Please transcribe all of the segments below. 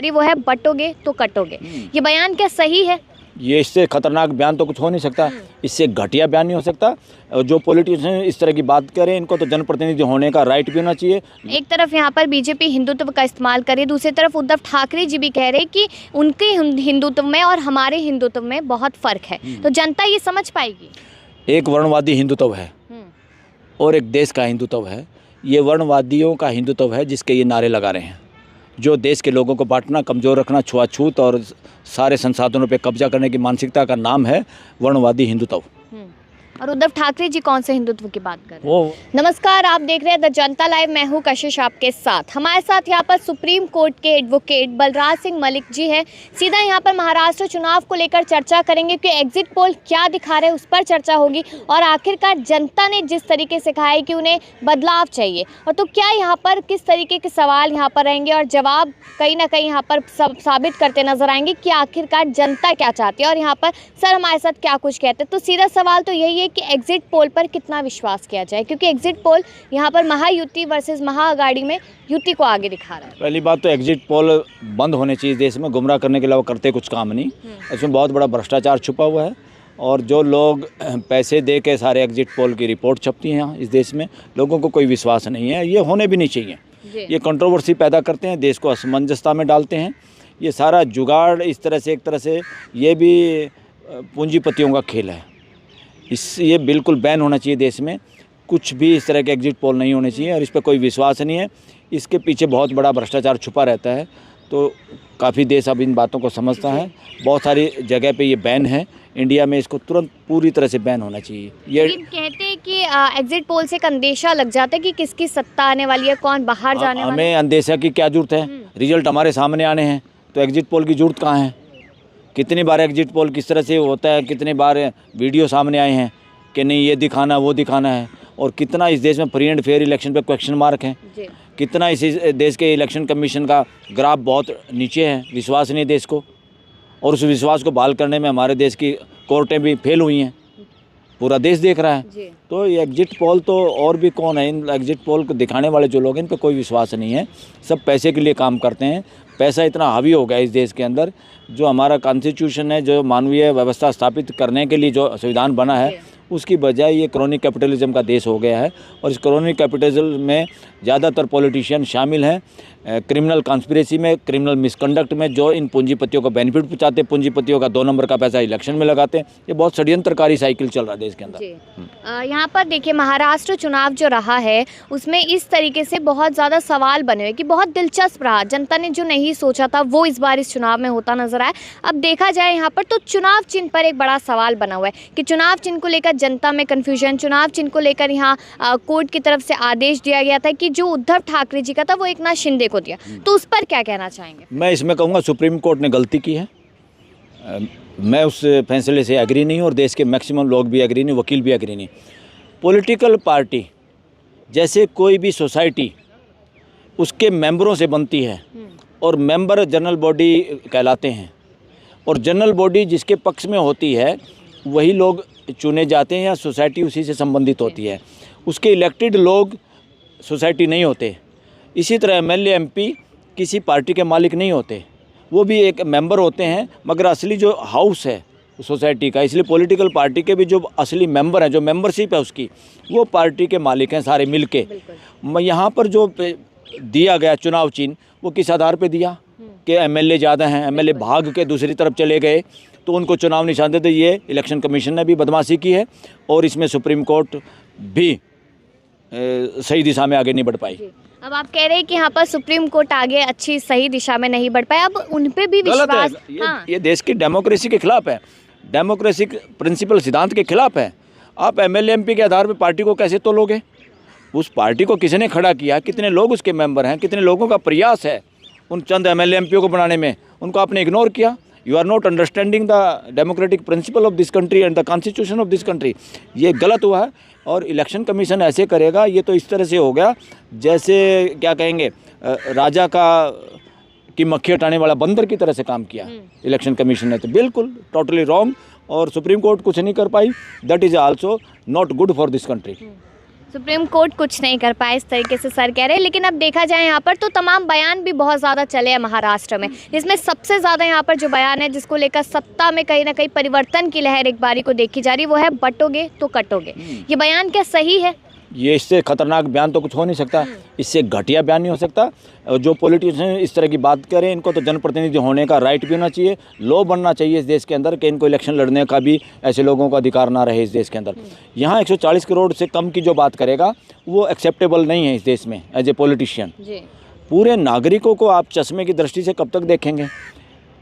अरे वो है बटोगे तो कटोगे, ये बयान क्या सही है? ये इससे खतरनाक बयान तो कुछ हो नहीं सकता, इससे घटिया बयान नहीं हो सकता। जो पॉलिटिशियन इस तरह की बात करें, इनको तो जनप्रतिनिधि होने का राइट भी होना चाहिए। एक तरफ यहाँ पर बीजेपी हिंदुत्व का इस्तेमाल करे, दूसरी तरफ उद्धव ठाकरे जी भी कह रहे कि उनके हिंदुत्व में और हमारे हिंदुत्व में बहुत फर्क है, तो जनता ये समझ पाएगी? एक वर्णवादी हिंदुत्व है और एक देश का हिंदुत्व है। ये वर्णवादियों का हिंदुत्व है जिसके ये नारे लगा रहे हैं, जो देश के लोगों को बांटना, कमज़ोर रखना, छुआछूत और सारे संसाधनों पे कब्जा करने की मानसिकता का नाम है वर्णवादी हिंदुत्व। और उद्धव ठाकरे जी कौन से हिंदुत्व की बात कर रहे हैं? वो नमस्कार, आप देख रहे हैं द जनता लाइव। मैं हूं कशिश आपके साथ। हमारे साथ यहाँ पर सुप्रीम कोर्ट के एडवोकेट बलराज सिंह मलिक जी हैं। सीधा यहाँ पर महाराष्ट्र चुनाव को लेकर चर्चा करेंगे कि एग्जिट पोल क्या दिखा रहे हैं, उस पर चर्चा होगी। और आखिरकार जनता ने जिस तरीके से कहा है कि उन्हें बदलाव चाहिए, और तो क्या यहाँ पर किस तरीके के सवाल यहाँ पर रहेंगे और जवाब कहीं ना कहीं यहाँ पर साबित करते नजर आएंगे कि आखिरकार जनता क्या चाहती है। और यहाँ पर सर हमारे साथ क्या कुछ कहते हैं, तो सीधा सवाल तो यही है कि एग्जिट पोल पर कितना विश्वास किया जाए, क्योंकि एग्जिट पोल यहाँ पर महायुति वर्सेस महाअघाड़ी में युति को आगे दिखा रहा है। पहली बात तो एग्जिट पोल बंद होने चाहिए देश में, गुमराह करने के अलावा करते कुछ काम नहीं। इसमें बहुत बड़ा भ्रष्टाचार छुपा हुआ है और जो लोग पैसे दे के सारे एग्जिट पोल की रिपोर्ट छपती हैं यहाँ इस देश में, लोगों को कोई विश्वास नहीं है। ये होने भी नहीं चाहिए। ये कंट्रोवर्सी पैदा करते हैं, देश को असमंजसता में डालते हैं। ये सारा जुगाड़ इस तरह से, एक तरह से ये भी पूंजीपतियों का खेल है। ये बिल्कुल बैन होना चाहिए देश में। कुछ भी इस तरह के एग्जिट पोल नहीं होने चाहिए और इस पर कोई विश्वास नहीं है। इसके पीछे बहुत बड़ा भ्रष्टाचार छुपा रहता है। तो काफ़ी देश अब इन बातों को समझता है। बहुत सारी जगह पे ये बैन है। इंडिया में इसको तुरंत पूरी तरह से बैन होना चाहिए। ये कहते हैं कि एग्जिट पोल से एक अंदेशा लग जाता है कि किसकी सत्ता आने वाली है, कौन बाहर जाने वाला है। हमें अंदेशा की क्या जरूरत है? रिजल्ट हमारे सामने आने हैं, तो एग्जिट पोल की जरूरत कहाँ है? कितनी बार एग्जिट पोल किस तरह से होता है, कितने बार वीडियो सामने आए हैं कि नहीं ये दिखाना वो दिखाना है। और कितना इस देश में फ्री एंड फेयर इलेक्शन पे क्वेश्चन मार्क है। कितना इस देश के इलेक्शन कमीशन का ग्राफ बहुत नीचे है, विश्वास नहीं देश को। और उस विश्वास को बहाल करने में हमारे देश की कोर्टें भी फेल हुई हैं, पूरा देश देख रहा है। तो ये एग्जिट पोल तो और भी कौन है, इन एग्जिट पोल को दिखाने वाले जो लोग हैं इन पे कोई विश्वास नहीं है। सब पैसे के लिए काम करते हैं। पैसा इतना हावी हो गया इस देश के अंदर। जो हमारा कॉन्स्टिट्यूशन है, जो मानवीय व्यवस्था स्थापित करने के लिए जो संविधान बना है, उसकी बजाय ये क्रोनिक कैपिटलिज्म का देश हो गया है। और इस क्रोनिक कैपिटलिज्म में ज़्यादातर पॉलिटिशियन शामिल हैं, क्रिमिनल कॉन्स्पिरेसी में, क्रिमिनल मिसकंडक्ट में, जो इन पूंजीपतियों को बेनिफिट पहुंचाते हैं। पूंजीपतियों का 2 नंबर का पैसा इलेक्शन में लगाते हैं। ये बहुत षड्यंत्रकारी साइकिल चल रहा है देश के अंदर। यहाँ पर देखिए, महाराष्ट्र चुनाव जो रहा है उसमें इस तरीके से बहुत ज़्यादा सवाल बने हुए कि बहुत दिलचस्प रहा। जनता ने जो नहीं सोचा था वो इस बार इस चुनाव में होता नजर आया। अब देखा जाए यहाँ पर तो चुनाव चिन्ह पर एक बड़ा सवाल बना हुआ है कि चुनाव चिन्ह को लेकर जनता में कन्फ्यूजन, चुनाव चिन्ह को लेकर यहाँ कोर्ट की तरफ से आदेश दिया गया था कि जो उद्धव ठाकरे जी का था वो एकनाथ शिंदे को दिया, तो उस पर क्या कहना चाहेंगे? मैं इसमें कहूँगा सुप्रीम कोर्ट ने गलती की है। मैं उस फैसले से एग्री नहीं हूँ और देश के मैक्सिमम लोग भी एग्री नहीं, वकील भी एग्री नहीं। पॉलिटिकल पार्टी जैसे कोई भी सोसाइटी उसके मेंबरों से बनती है और मेंबर जनरल बॉडी कहलाते हैं, और जनरल बॉडी जिसके पक्ष में होती है वही लोग चुने जाते हैं या सोसाइटी उसी से संबंधित होती है। उसके इलेक्टेड लोग सोसाइटी नहीं होते। इसी तरह एमएलए एमपी किसी पार्टी के मालिक नहीं होते, वो भी एक मेंबर होते हैं, मगर असली जो हाउस है सोसाइटी का, इसलिए पॉलिटिकल पार्टी के भी जो असली मेंबर हैं, जो मेंबरशिप है उसकी, वो पार्टी के मालिक हैं सारे मिल के। यहाँ पर जो दिया गया चुनाव चिन्ह वो किस आधार पे दिया कि एमएलए ज़्यादा हैं, एमएलए भाग के दूसरी तरफ चले गए तो उनको चुनाव निशान देते। ये इलेक्शन कमीशन ने भी बदमाशी की है और इसमें सुप्रीम कोर्ट भी सही दिशा में आगे नहीं बढ़ पाई। अब आप कह रहे हैं कि यहाँ पर सुप्रीम कोर्ट आगे अच्छी सही दिशा में नहीं बढ़ पाया, अब उन पे भी विश्वास ये देश की डेमोक्रेसी के खिलाफ है, डेमोक्रेसी प्रिंसिपल सिद्धांत के खिलाफ है। आप एमएलए एमपी के आधार पर पार्टी को कैसे तोलोगे? उस पार्टी को किसने खड़ा किया, कितने लोग उसके मेंबर हैं, कितने लोगों का प्रयास है उन चंद एमएलए एमपीओ को बनाने में, उनको आपने इग्नोर किया। You are not understanding the democratic principle of this country and the constitution of this country. ये गलत हुआ है और इलेक्शन कमीशन ऐसे करेगा, ये तो इस तरह से हो गया जैसे क्या कहेंगे, राजा की मक्खी हटाने वाला बंदर की तरह से काम किया इलेक्शन कमीशन ने। तो बिल्कुल टोटली रॉन्ग, और सुप्रीम कोर्ट कुछ नहीं कर पाई। That is also not good for this country. Supreme court कुछ नहीं कर पाया, इस तरीके से सर कह रहे हैं। लेकिन अब देखा जाए यहाँ पर तो तमाम बयान भी बहुत ज़्यादा चले हैं महाराष्ट्र में, जिसमें सबसे ज़्यादा यहाँ पर जो बयान है जिसको लेकर सत्ता में कहीं ना कहीं परिवर्तन की लहर एक बारी को देखी जा रही, वो है बटोगे तो कटोगे। ये बयान क्या सही है? ये इससे खतरनाक बयान तो कुछ हो नहीं सकता, इससे घटिया बयान नहीं हो सकता। और जो पॉलिटिशियन इस तरह की बात करें, इनको तो जनप्रतिनिधि होने का राइट भी होना चाहिए, लॉ बनना चाहिए इस देश के अंदर कि इनको इलेक्शन लड़ने का भी ऐसे लोगों का अधिकार ना रहे इस देश के अंदर। यहाँ 140 करोड़ से कम की जो बात करेगा वो एक्सेप्टेबल नहीं है इस देश में एज ए पॉलिटिशियन। पूरे नागरिकों को आप चश्मे की दृष्टि से कब तक देखेंगे?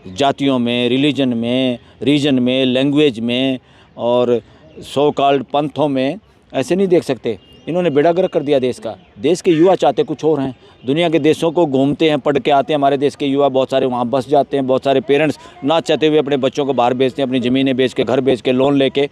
जातियों में, रिलीजन में, रीजन में, लैंग्वेज में और सो कॉल्ड पंथों में ऐसे नहीं देख सकते। इन्होंने बेड़ा गर्क कर दिया देश का। देश के युवा चाहते कुछ और हैं, दुनिया के देशों को घूमते हैं, पढ़ के आते हैं। हमारे देश के युवा बहुत सारे वहाँ बस जाते हैं, बहुत सारे पेरेंट्स ना चाहते हुए अपने बच्चों को बाहर भेजते हैं, अपनी ज़मीनें बेच के, घर बेच के, लोन लेके,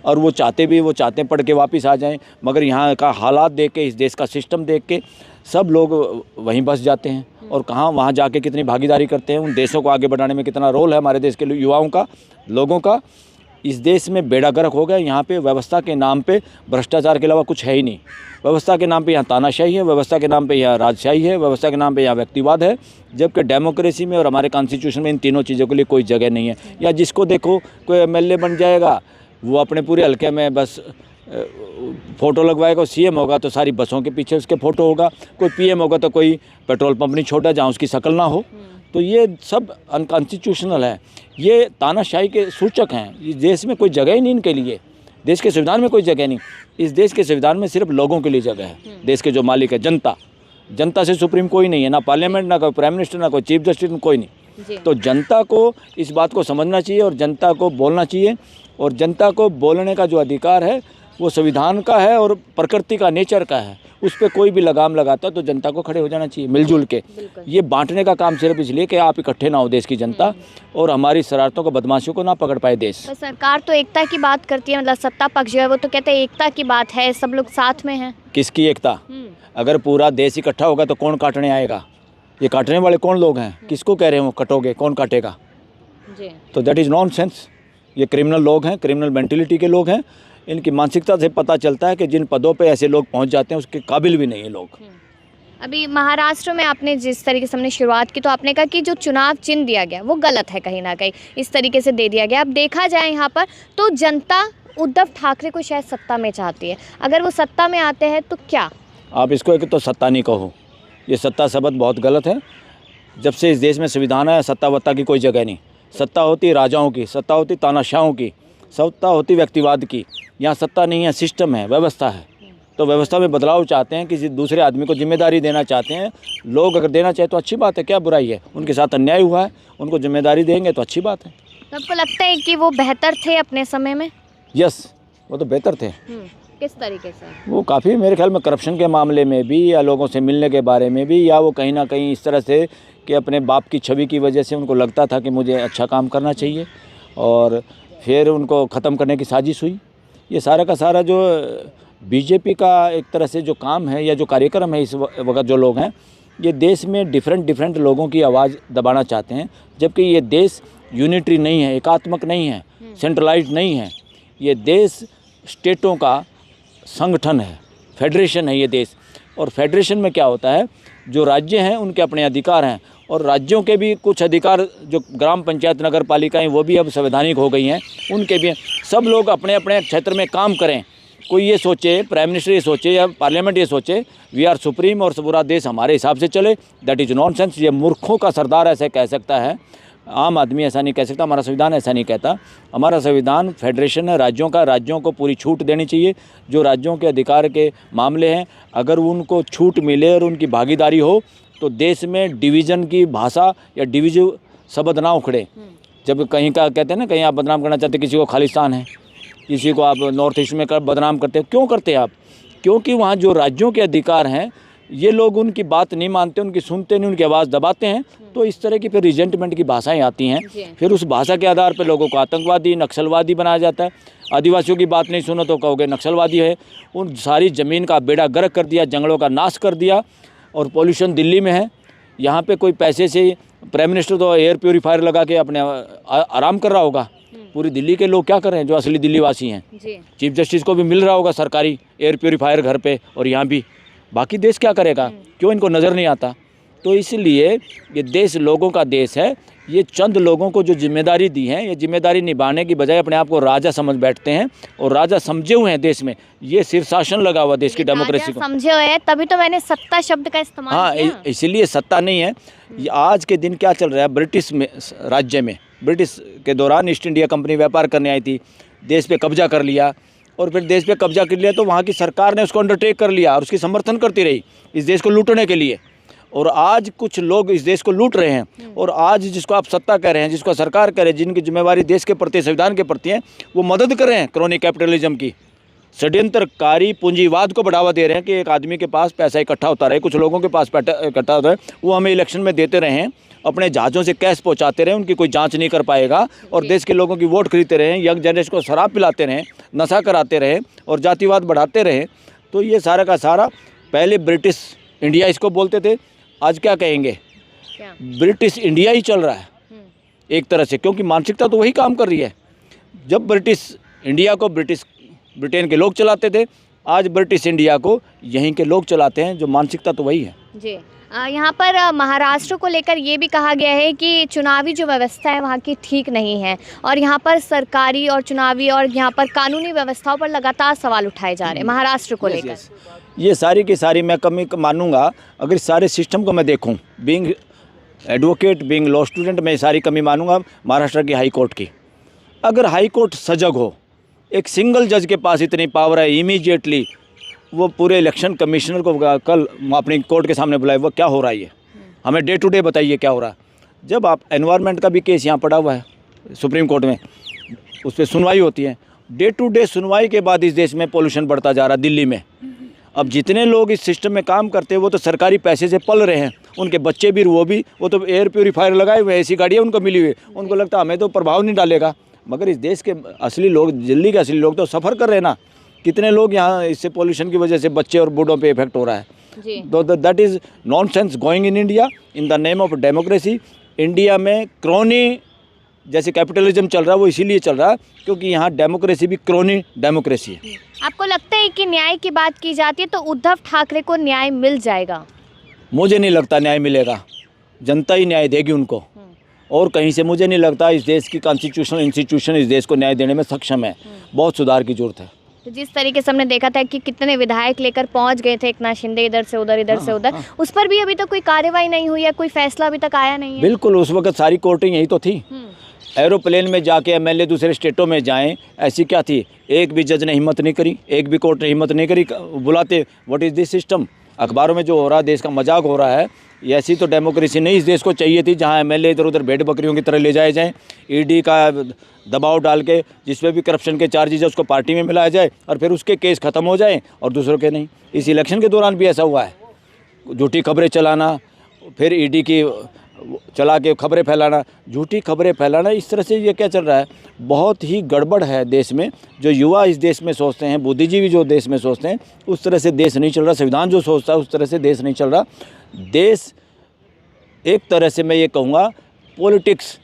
और वो चाहते हैं पढ़ के वापस आ जाएं। मगर यहाँ का हालात देख के, इस देश का सिस्टम देख के सब लोग वहीं बस जाते हैं। और कहाँ वहाँ जाके कितनी भागीदारी करते हैं, उन देशों को आगे बढ़ाने में कितना रोल है हमारे देश के युवाओं का, लोगों का। इस देश में बेड़ा गर्क हो गया। यहाँ पे व्यवस्था के नाम पे भ्रष्टाचार के अलावा कुछ है ही नहीं। व्यवस्था के नाम पे यहाँ तानाशाही है, व्यवस्था के नाम पे यहाँ राजशाही है, व्यवस्था के नाम पे यहाँ व्यक्तिवाद है, जबकि डेमोक्रेसी में और हमारे कॉन्स्टिट्यूशन में इन तीनों चीज़ों के लिए कोई जगह नहीं है। या जिसको देखो कोई एमएलए बन जाएगा, वो अपने पूरे हल्के में बस फ़ोटो लगवाएगा। सीएम होगा तो सारी बसों के पीछे उसके फ़ोटो होगा, कोई पीएम होगा तो कोई पेट्रोल पंप नहीं छोड़ा जहाँ उसकी शक्ल ना हो। तो ये सब अनकॉन्स्टिट्यूशनल है, ये तानाशाही के सूचक हैं। इस देश में कोई जगह ही नहीं इनके लिए, देश के संविधान में कोई जगह नहीं। इस देश के संविधान में सिर्फ लोगों के लिए जगह है। देश के जो मालिक है जनता, जनता से सुप्रीम कोई नहीं है, ना पार्लियामेंट, ना कोई प्राइम मिनिस्टर, ना कोई चीफ जस्टिस, कोई नहीं। तो जनता को इस बात को समझना चाहिए और जनता को बोलना चाहिए। और जनता को बोलने का जो अधिकार है वो संविधान का है और प्रकृति का, नेचर का है। उस पर कोई भी लगाम लगाता तो जनता को खड़े हो जाना चाहिए मिलजुल के। ये बांटने का काम सिर्फ इसलिए कि आप इकट्ठे ना हो देश की जनता और हमारी शरारतों को, बदमाशियों को ना पकड़ पाए देश। तो सरकार तो एकता की बात करती है, मतलब सत्ता पक्ष जो है वो तो कहते हैं एकता की बात है, सब लोग साथ में हैं। किसकी एकता? अगर पूरा देश इकट्ठा होगा तो कौन काटने आएगा? ये काटने वाले कौन लोग हैं? किसको कह रहे हैं वो कटोगे? कौन काटेगा? तो दैट इज़ नॉनसेंस। ये क्रिमिनल लोग हैं, क्रिमिनल मेंटेलिटी के लोग हैं। इनकी मानसिकता से पता चलता है कि जिन पदों पे ऐसे लोग पहुंच जाते हैं उसके काबिल भी नहीं है लोग। अभी महाराष्ट्र में आपने जिस तरीके से हमने शुरुआत की तो आपने कहा कि जो चुनाव चिन्ह दिया गया वो गलत है, कहीं ना कहीं इस तरीके से दे दिया गया। अब देखा जाए यहाँ पर तो जनता उद्धव ठाकरे को शायद सत्ता में चाहती है। अगर वो सत्ता में आते हैं तो क्या आप इसको एक तो सत्ता नहीं कहो, ये सत्ता शब्द बहुत गलत है। जब से इस देश में संविधान है, सत्ता वत्ता की कोई जगह नहीं। सत्ता होती राजाओं की, सत्ता होती तानाशाहों की, सत्ता होती व्यक्तिवाद की। यहाँ सत्ता नहीं है, सिस्टम है, व्यवस्था है। तो व्यवस्था में बदलाव चाहते हैं, किसी दूसरे आदमी को जिम्मेदारी देना चाहते हैं लोग। अगर देना चाहे तो अच्छी बात है, क्या बुराई है? उनके साथ अन्याय हुआ है, उनको जिम्मेदारी देंगे तो अच्छी बात है। आपको लगता है कि वो बेहतर थे अपने समय में? यस, वो तो बेहतर थे। किस तरीके से? वो काफ़ी मेरे ख्याल में करप्शन के मामले में भी, या लोगों से मिलने के बारे में भी, या वो कहीं ना कहीं इस तरह से कि अपने बाप की छवि की वजह से उनको लगता था कि मुझे अच्छा काम करना चाहिए, और फिर उनको ख़त्म करने की साजिश हुई। ये सारा का सारा जो बीजेपी का एक तरह से जो काम है या जो कार्यक्रम है इस वक्त, जो लोग हैं ये देश में डिफरेंट लोगों की आवाज़ दबाना चाहते हैं, जबकि ये देश यूनिटरी नहीं है, एकात्मक नहीं है, सेंट्रलाइज्ड नहीं है। ये देश स्टेटों का संगठन है, फेडरेशन है ये देश। और फेडरेशन में क्या होता है, जो राज्य हैं उनके अपने अधिकार हैं, और राज्यों के भी कुछ अधिकार, जो ग्राम पंचायत, नगर पालिकाएँ, वो भी अब संवैधानिक हो गई हैं, उनके भी। सब लोग अपने अपने क्षेत्र में काम करें। कोई ये सोचे, प्राइम मिनिस्टर ये सोचे या पार्लियामेंट ये सोचे वी आर सुप्रीम और पूरा देश हमारे हिसाब से चले, दैट इज़ नॉनसेंस। ये मूर्खों का सरदार ऐसे कह सकता है, आम आदमी ऐसा नहीं कह सकता। हमारा संविधान ऐसा नहीं कहता। हमारा संविधान फेडरेशन है राज्यों का, राज्यों को पूरी छूट देनी चाहिए। जो राज्यों के अधिकार के मामले हैं, अगर उनको छूट मिले और उनकी भागीदारी हो तो देश में डिवीज़न की भाषा या डिविजिव शब्द ना उखड़े। जब कहीं का कहते हैं ना, कहीं आप बदनाम करना चाहते, किसी को खालिस्तान है, किसी को आप नॉर्थ ईस्ट में बदनाम करते हैं, क्यों करते हैं आप? क्योंकि वहाँ जो राज्यों के अधिकार हैं ये लोग उनकी बात नहीं मानते, उनकी सुनते नहीं, उनकी आवाज़ दबाते हैं। तो इस तरह की फिर रिजेंटमेंट की भाषाएं आती हैं। फिर उस भाषा के आधार पर लोगों को आतंकवादी, नक्सलवादी बनाया जाता है। आदिवासियों की बात नहीं सुनो तो कहोगे नक्सलवादी है। उन सारी ज़मीन का बेड़ा गर्क कर दिया, जंगलों का नाश कर दिया। और पॉल्यूशन दिल्ली में है, यहाँ पे कोई पैसे से प्राइम मिनिस्टर तो एयर प्योरीफायर लगा के अपने आराम कर रहा होगा। पूरी दिल्ली के लोग क्या कर रहे हैं जो असली दिल्ली वासी हैं? जी। चीफ जस्टिस को भी मिल रहा होगा सरकारी एयर प्योरीफायर घर पे, और यहाँ भी। बाकी देश क्या करेगा? क्यों इनको नज़र नहीं आता? तो इसलिए ये देश लोगों का देश है। ये चंद लोगों को जो जिम्मेदारी दी है, ये जिम्मेदारी निभाने की बजाय अपने आप को राजा समझ बैठते हैं, और राजा समझे हुए हैं देश में। ये सिर्फ शासन लगा हुआ देश की डेमोक्रेसी को समझे हुए हैं, तभी तो मैंने सत्ता शब्द का इस्तेमाल हाँ, किया। इसीलिए सत्ता नहीं है। ये आज के दिन क्या चल रहा है ब्रिटिश में राज्य में, ब्रिटिश के दौरान ईस्ट इंडिया कंपनी व्यापार करने आई थी, देश पे कब्जा कर लिया, और फिर देश पे कब्जा कर लिया तो वहाँ की सरकार ने उसको अंडरटेक कर लिया और उसकी समर्थन करती रही इस देश को लूटने के लिए। और आज कुछ लोग इस देश को लूट रहे हैं, और आज जिसको आप सत्ता कह रहे हैं, जिसको सरकार कह रहे हैं, जिनकी जिम्मेवारी देश के प्रति, संविधान के प्रति है, वो मदद कर रहे हैं क्रोनी कैपिटलिज्म की। षड्यंत्रकारी पूंजीवाद को बढ़ावा दे रहे हैं कि एक आदमी के पास पैसा इकट्ठा होता रहे, कुछ लोगों के पास पैसा इकट्ठा होता है, वो हमें इलेक्शन में देते रहें, अपने जहाज़ों से कैश पहुंचाते रहें, उनकी कोई जांच नहीं कर पाएगा, और देश के लोगों की वोट खरीदते रहें, यंग जनरेशन को शराब पिलाते रहें, नशा कराते रहें, और जातिवाद बढ़ाते रहें। तो ये सारा का सारा, पहले ब्रिटिश इंडिया इसको बोलते थे, आज क्या कहेंगे? क्या? ब्रिटिश इंडिया ही चल रहा है एक तरह से, क्योंकि मानसिकता तो वही काम कर रही है। जब ब्रिटिश इंडिया को ब्रिटेन के लोग चलाते थे, आज ब्रिटिश इंडिया को यहीं के लोग चलाते हैं, जो मानसिकता तो वही है। जी। यहाँ पर महाराष्ट्र को लेकर ये भी कहा गया है कि चुनावी जो व्यवस्था है वहाँ की ठीक नहीं है, और यहाँ पर सरकारी और चुनावी और यहाँ पर कानूनी व्यवस्थाओं पर लगातार सवाल उठाए जा रहे हैं महाराष्ट्र को लेकर। ये सारी की सारी मैं कमी मानूंगा। अगर सारे सिस्टम को मैं देखूं, being advocate, being law student, मैं सारी कमी मानूंगा महाराष्ट्र की हाई कोर्ट की। अगर हाई कोर्ट सजग हो, एक सिंगल जज के पास इतनी पावर है, इमीडिएटली वो पूरे इलेक्शन कमिश्नर को कल अपनी कोर्ट के सामने बुलाए, वो क्या हो रहा है, ये हमें डे टू डे बताइए क्या हो रहा है। जब आप एनवायरनमेंट का भी केस यहाँ पड़ा हुआ है सुप्रीम कोर्ट में, उस पर सुनवाई होती है, डे टू डे सुनवाई के बाद इस देश में पोल्यूशन बढ़ता जा रहा है दिल्ली में। अब जितने लोग इस सिस्टम में काम करते हैं वो तो सरकारी पैसे से पल रहे हैं, उनके बच्चे भी वो तो एयर प्योरीफायर लगाए हुए, ऐसी गाड़ियाँ उनको मिली हुई, उनको लगता है हमें तो प्रभाव नहीं डालेगा, मगर इस देश के असली लोग, दिल्ली के असली लोग तो सफ़र कर रहे हैं ना। कितने लोग यहाँ इससे पोल्यूशन की वजह से बच्चे और बूढ़ों पे इफेक्ट हो रहा है। तो that is nonsense going in India in the name of democracy. India में क्रोनी जैसे कैपिटलिज्म चल रहा है, वो इसीलिए चल रहा है क्योंकि यहाँ डेमोक्रेसी भी क्रोनी डेमोक्रेसी है। आपको लगता है कि न्याय की बात की जाती है तो उद्धव ठाकरे को न्याय मिल जाएगा? मुझे नहीं लगता न्याय मिलेगा, जनता ही न्याय देगी उनको, और कहीं से मुझे नहीं लगता इस देश की कॉन्स्टिट्यूशनल इंस्टीट्यूशन इस देश को न्याय देने में सक्षम है। बहुत सुधार की जरूरत है। तो जिस तरीके से हमने देखा था कि कितने विधायक लेकर पहुंच गए थे एकनाथ शिंदे, इधर से उधर, इधर से उधर, उस पर भी अभी तक कोई कार्रवाई नहीं हुई है, कोई फैसला अभी तक आया नहीं है। बिल्कुल, उस वक्त सारी कोर्टें यही तो थी। एरोप्लेन में जाके एमएलए दूसरे स्टेटों में जाएं, ऐसी क्या थी? एक भी जज ने हिम्मत नहीं करी, एक भी कोर्ट ने हिम्मत नहीं करी बुलाते। What is this system? अखबारों में जो हो रहा है, देश का मजाक हो रहा है, ये ऐसी तो डेमोक्रेसी नहीं इस देश को चाहिए थी, जहां एमएलए इधर उधर भेड़ बकरियों की तरह ले जाए जाएं, ईडी का दबाव डाल के जिसमें भी करप्शन के चार्जेज है उसको पार्टी में मिलाया जाए, और फिर उसके केस ख़त्म हो जाए और दूसरों के नहीं। इस इलेक्शन के दौरान भी ऐसा हुआ है, झूठी खबरें चलाना, फिर ईडी की चला के खबरें फैलाना, झूठी खबरें फैलाना, इस तरह से ये क्या चल रहा है? बहुत ही गड़बड़ है देश में। जो युवा इस देश में सोचते हैं, बुद्धिजीवी जो देश में सोचते हैं, उस तरह से देश नहीं चल रहा। संविधान जो सोचता है उस तरह से देश नहीं चल रहा। देश एक तरह से मैं ये कहूँगा, politics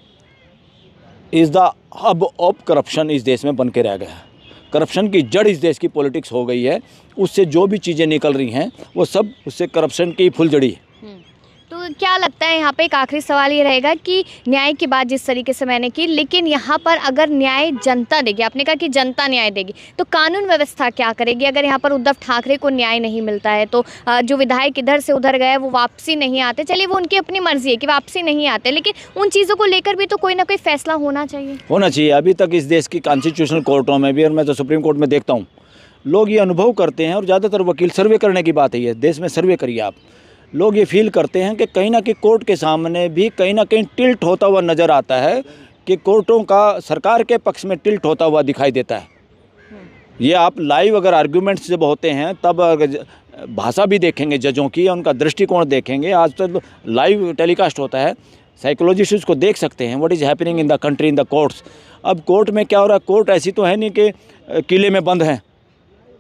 is the hub of corruption इस देश में बन के रह गया है। करप्शन की जड़ इस देश की पॉलिटिक्स हो गई है। उससे जो भी चीज़ें निकल रही हैं वो सब उससे करप्शन की फुलझड़ी है। तो क्या लगता है, यहाँ पे एक आखिरी सवाल ये रहेगा कि न्याय की बात जिस तरीके से मैंने की, लेकिन यहाँ पर अगर न्याय जनता देगी, आपने कहा कि जनता न्याय देगी, तो कानून व्यवस्था क्या करेगी? अगर यहाँ पर उद्धव ठाकरे को न्याय नहीं मिलता है तो जो विधायक इधर से उधर गए वो वापसी नहीं आते, चलिए वो उनकी अपनी मर्जी है कि वापसी नहीं आते, लेकिन उन चीज़ों को लेकर भी तो कोई ना कोई फैसला होना चाहिए। अभी तक इस देश की कॉन्स्टिट्यूशनल कोर्टों में भी, और मैं तो सुप्रीम कोर्ट में देखता हूँ, लोग ये अनुभव करते हैं, और ज़्यादातर वकील सर्वे करने की बात है, ये देश में सर्वे करिए आप, लोग ये फील करते हैं कि कहीं ना कहीं कोर्ट के सामने भी कहीं ना कहीं टिल्ट होता हुआ नज़र आता है, कि कोर्टों का सरकार के पक्ष में टिल्ट होता हुआ दिखाई देता है। ये आप लाइव अगर आर्ग्यूमेंट्स जब होते हैं तब भाषा भी देखेंगे जजों की, उनका दृष्टिकोण देखेंगे। आज तो लाइव टेलीकास्ट होता है, साइकोलॉजिस्ट उसको देख सकते हैं, what is happening in the country, in the courts. अब कोर्ट में क्या हो रहा है? कोर्ट ऐसी तो है नहीं कि किले में बंद हैं,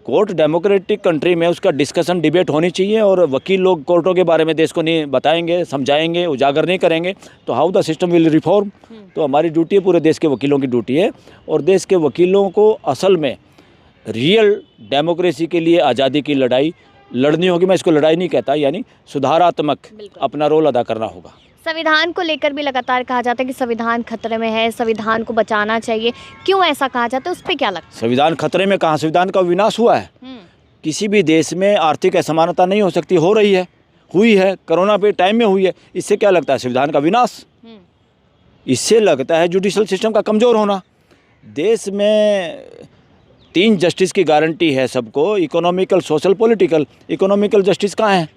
कोर्ट डेमोक्रेटिक कंट्री में उसका डिस्कशन डिबेट होनी चाहिए, और वकील लोग कोर्टों के बारे में देश को नहीं बताएंगे, समझाएंगे, उजागर नहीं करेंगे तो how the system will reform. तो हमारी ड्यूटी है, पूरे देश के वकीलों की ड्यूटी है, और देश के वकीलों को असल में रियल डेमोक्रेसी के लिए आज़ादी की लड़ाई लड़नी होगी। मैं इसको लड़ाई नहीं कहता, यानी सुधारात्मक अपना रोल अदा करना होगा। संविधान को लेकर भी लगातार कहा जाता है कि संविधान खतरे में है, संविधान को बचाना चाहिए, क्यों ऐसा कहा जाता है, उस पर क्या लगता है? संविधान खतरे में कहाँ, संविधान का विनाश हुआ है। किसी भी देश में आर्थिक असमानता नहीं हो सकती, हो रही है, हुई है, कोरोना पे टाइम में हुई है। इससे क्या लगता है? संविधान का विनाश। इससे लगता है जुडिशल सिस्टम का कमज़ोर होना। देश में 3 जस्टिस की गारंटी है सबको, economical, social, political. Economical justice कहाँ है?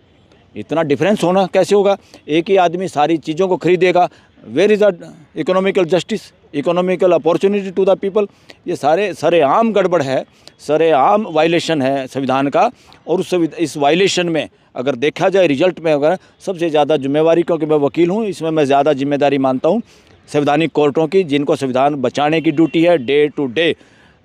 इतना डिफरेंस होना कैसे होगा? एक ही आदमी सारी चीज़ों को खरीदेगा। Where is the economical justice, economical opportunity to the people? ये सारे सरेआम गड़बड़ है, सरेआम वायलेशन है संविधान का। और इस वायलेशन में अगर देखा जाए रिजल्ट में, अगर सबसे ज़्यादा जिम्मेवारी, क्योंकि मैं वकील हूँ, इसमें मैं ज़्यादा जिम्मेदारी मानता हूँ संवैधानिक कोर्टों की, जिनको संविधान बचाने की ड्यूटी है। Day to day,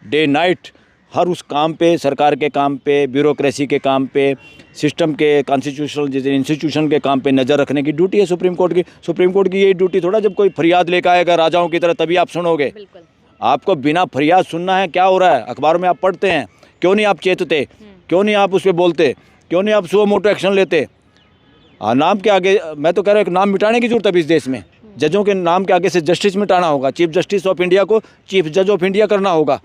day night, हर उस काम पे, सरकार के काम पे, ब्यूरोक्रेसी के काम पे, सिस्टम के, कॉन्स्टिट्यूशनल इंस्टीट्यूशन के काम पे नज़र रखने की ड्यूटी है सुप्रीम कोर्ट की। सुप्रीम कोर्ट की यही ड्यूटी थोड़ा जब कोई फरियाद लेकर आएगा राजाओं की तरह तभी आप सुनोगे। आपको बिना फरियाद सुनना है, क्या हो रहा है अखबारों में आप पढ़ते हैं, क्यों नहीं आप चेतते, क्यों नहीं आप उस पर बोलते, क्यों नहीं आप सुओ मोटो एक्शन लेते? नाम के आगे, मैं तो कह रहा हूँ, एक नाम मिटाने की जरूरत है इस देश में। जजों के नाम के आगे से जस्टिस मिटाना होगा। चीफ जस्टिस ऑफ इंडिया को चीफ जज ऑफ इंडिया करना होगा।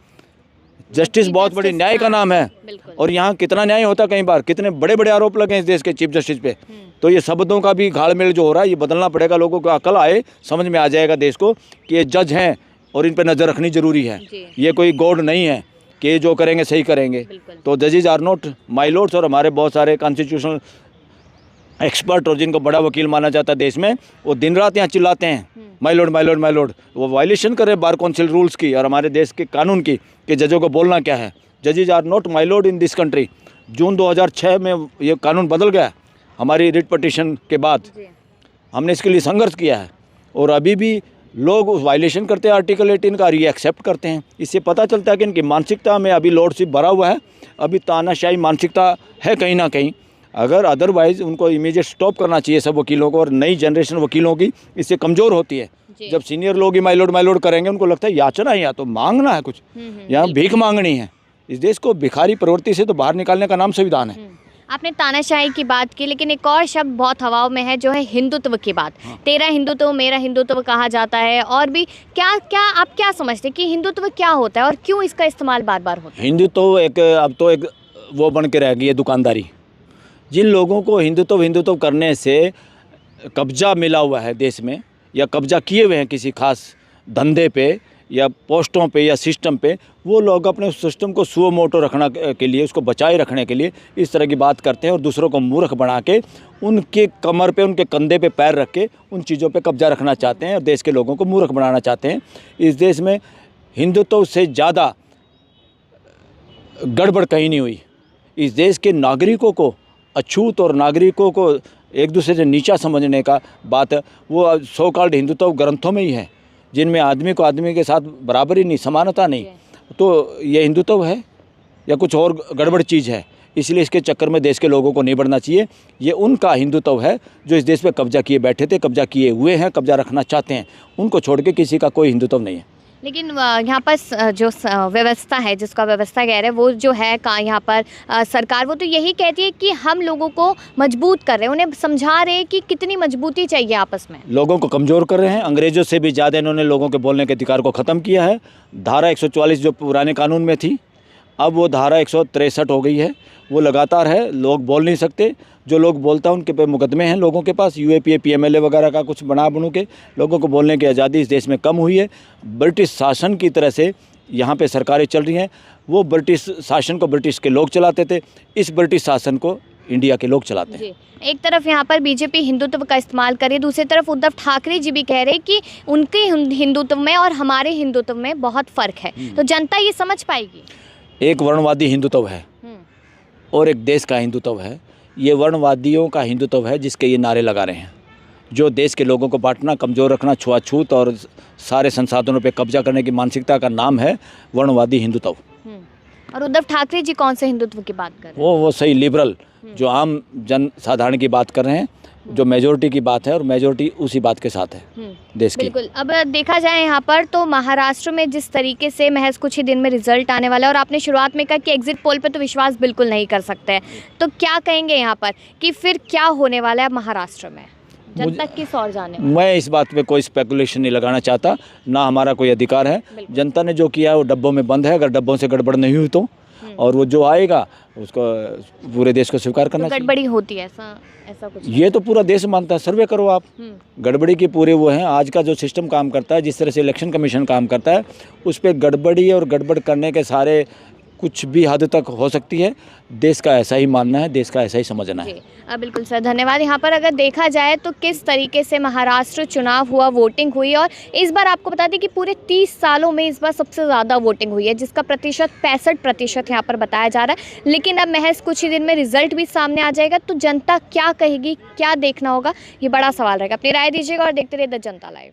जस्टिस बहुत बड़ी न्याय का नाम है, और यहाँ कितना न्याय होता है, कई बार कितने बड़े बड़े आरोप लगे हैं इस देश के चीफ जस्टिस पे। तो ये शब्दों का भी घालमेल जो हो रहा है, ये बदलना पड़ेगा। लोगों को अकल आए, समझ में आ जाएगा देश को कि ये जज हैं और इन पर नज़र रखनी जरूरी है। ये कोई गॉड नहीं है कि ये जो करेंगे सही करेंगे। तो जजेज आर नॉट माई लॉर्ड्स। और हमारे बहुत सारे कॉन्स्टिट्यूशनल एक्सपर्ट और जिनको बड़ा वकील माना जाता है देश में, वो दिन रात यहाँ चिल्लाते हैं my Lord, my Lord, my Lord. वो वायलेशन कर रहे बार काउंसिल रूल्स की और हमारे देश के कानून की, कि जजों को बोलना क्या है। जजेज are not my lord in this country. June 2006 में ये कानून बदल गया हमारी रिट पटिशन के बाद। हमने इसके लिए संघर्ष किया है, और अभी भी लोग उस वायलेशन करते हैं आर्टिकल 18 का, ये एक्सेप्ट करते हैं। इससे पता चलता है कि इनकी मानसिकता में अभी लॉर्डशिप भरा हुआ है, अभी तानाशाही मानसिकता है कहीं ना कहीं। अगर अदरवाइज़ उनको इमीडिएट स्टॉप करना चाहिए सब वकीलों को, और नई जनरेशन वकीलों की इससे कमज़ोर होती है। जब सीनियर लोग ही माय लॉर्ड करेंगे, उनको लगता है याचना है, या तो मांगना है कुछ, यहाँ भीख मांगनी है। इस देश को भिखारी प्रवृत्ति से तो बाहर निकालने का नाम संविधान है। आपने तानाशाही की बात की, लेकिन एक और शब्द बहुत हवाओं में है, जो है हिंदुत्व की बात। तेरा हिंदुत्व, मेरा हिंदुत्व कहा जाता है। और भी क्या क्या आप क्या समझते हैं कि हिंदुत्व क्या होता है और क्यों इसका इस्तेमाल बार बार होता है? हिंदुत्व अब तो एक वो बन के रह गई है, दुकानदारी। जिन लोगों को हिंदुत्व करने से कब्जा मिला हुआ है देश में, या कब्जा किए हुए हैं किसी खास धंधे पे या पोस्टों पे या सिस्टम पे, वो लोग अपने उस सिस्टम को सुओ मोटो रखना के लिए, उसको बचाए रखने के लिए इस तरह की बात करते हैं, और दूसरों को मूर्ख बना के उनके कमर पे, उनके कंधे पे पैर रख के उन चीज़ों पे कब्जा रखना चाहते हैं, और देश के लोगों को मूर्ख बनाना चाहते हैं। इस देश में हिंदुत्व से ज़्यादा गड़बड़ कहीं नहीं हुई। इस देश के नागरिकों को अछूत और नागरिकों को एक दूसरे से नीचा समझने का बात है, वो सो कॉल्ड हिंदुत्व ग्रंथों में ही है, जिनमें आदमी को आदमी के साथ बराबरी नहीं, समानता नहीं। तो ये हिंदुत्व है या कुछ और गड़बड़ चीज़ है? इसलिए इसके चक्कर में देश के लोगों को नहीं बढ़ना चाहिए। ये उनका हिंदुत्व है जो इस देश पे कब्जा किए बैठे थे, कब्जा किए हुए हैं, कब्जा रखना चाहते हैं। उनको छोड़ के किसी का कोई हिंदुत्व नहीं है। लेकिन यहाँ पर जो व्यवस्था है, जिसका व्यवस्था कह रहे हैं, वो जो है यहाँ पर सरकार, वो तो यही कहती है कि हम लोगों को मजबूत कर रहे हैं, उन्हें समझा रहे हैं कि कितनी मजबूती चाहिए आपस में। लोगों को कमज़ोर कर रहे हैं। अंग्रेज़ों से भी ज़्यादा इन्होंने लोगों के बोलने के अधिकार को ख़त्म किया है। धारा 144 जो पुराने कानून में थी, अब वो धारा 163 हो गई है। वो लगातार है, लोग बोल नहीं सकते। जो लोग बोलता है उनके पे मुकदमे हैं लोगों के पास, यूएपीए PMLA वगैरह का कुछ बना बनू के लोगों को बोलने की आज़ादी इस देश में कम हुई है। ब्रिटिश शासन की तरह से यहाँ पे सरकारें चल रही हैं। वो ब्रिटिश शासन को ब्रिटिश के लोग चलाते थे, इस ब्रिटिश शासन को इंडिया के लोग चलाते हैं। एक तरफ यहाँ पर बीजेपी हिंदुत्व का इस्तेमाल करे, दूसरी तरफ उद्धव ठाकरे जी भी कह रहे हैं कि उनके हिंदुत्व में और हमारे हिंदुत्व में बहुत फ़र्क है। तो जनता ये समझ पाएगी? एक वर्णवादी हिंदुत्व है और एक देश का हिंदुत्व है। ये वर्णवादियों का हिंदुत्व है जिसके ये नारे लगा रहे हैं, जो देश के लोगों को बांटना, कमज़ोर रखना, छुआछूत और सारे संसाधनों पे कब्जा करने की मानसिकता का नाम है वर्णवादी हिंदुत्व। और उद्धव ठाकरे जी कौन से हिंदुत्व की बात कर रहे हैं? वो सही लिबरल, जो आम जन साधारण की बात कर रहे हैं, जो मेजोरिटी की बात है, और मेजोरिटी उसी बात के साथ है देश की। बिल्कुल। अब देखा जाए यहाँ पर तो महाराष्ट्र में जिस तरीके से महज कुछ ही दिन में रिजल्ट आने वाला है, और आपने शुरुआत में कहा कि एग्जिट पोल पे तो विश्वास बिल्कुल नहीं कर सकते हैं, तो क्या कहेंगे यहाँ पर कि फिर क्या होने वाला है महाराष्ट्र में? जनता किस ओर जाने वाली है? मैं इस बात पे कोई स्पेकुलेशन नहीं लगाना चाहता, ना हमारा कोई अधिकार है। जनता ने जो किया है वो डब्बों में बंद है, अगर डब्बों से गड़बड़ नहीं हुई तो, और वो जो आएगा उसको पूरे देश को स्वीकार करना चाहिए। गड़बड़ी होती है ऐसा कुछ? ये तो पूरा देश मानता है, सर्वे करो आप। गड़बड़ी के पूरे वो हैं। आज का जो सिस्टम काम करता है, जिस तरह से इलेक्शन कमीशन काम करता है, उस पर गड़बड़ी और गड़बड़ करने के सारे कुछ भी हद तक हो सकती है। देश का ऐसा ही मानना है, देश का ऐसा ही समझना है। बिल्कुल सर, धन्यवाद। यहाँ पर अगर देखा जाए तो किस तरीके से महाराष्ट्र चुनाव हुआ, वोटिंग हुई, और इस बार आपको बता दें कि पूरे 30 सालों में इस बार सबसे ज़्यादा वोटिंग हुई है, जिसका प्रतिशत 65% यहाँ पर बताया जा रहा है। लेकिन अब महज कुछ ही दिन में रिजल्ट भी सामने आ जाएगा, तो जनता क्या कहेगी, क्या देखना होगा, ये बड़ा सवाल रहेगा। अपनी राय दीजिएगा और देखते रहिए द जनता लाइव।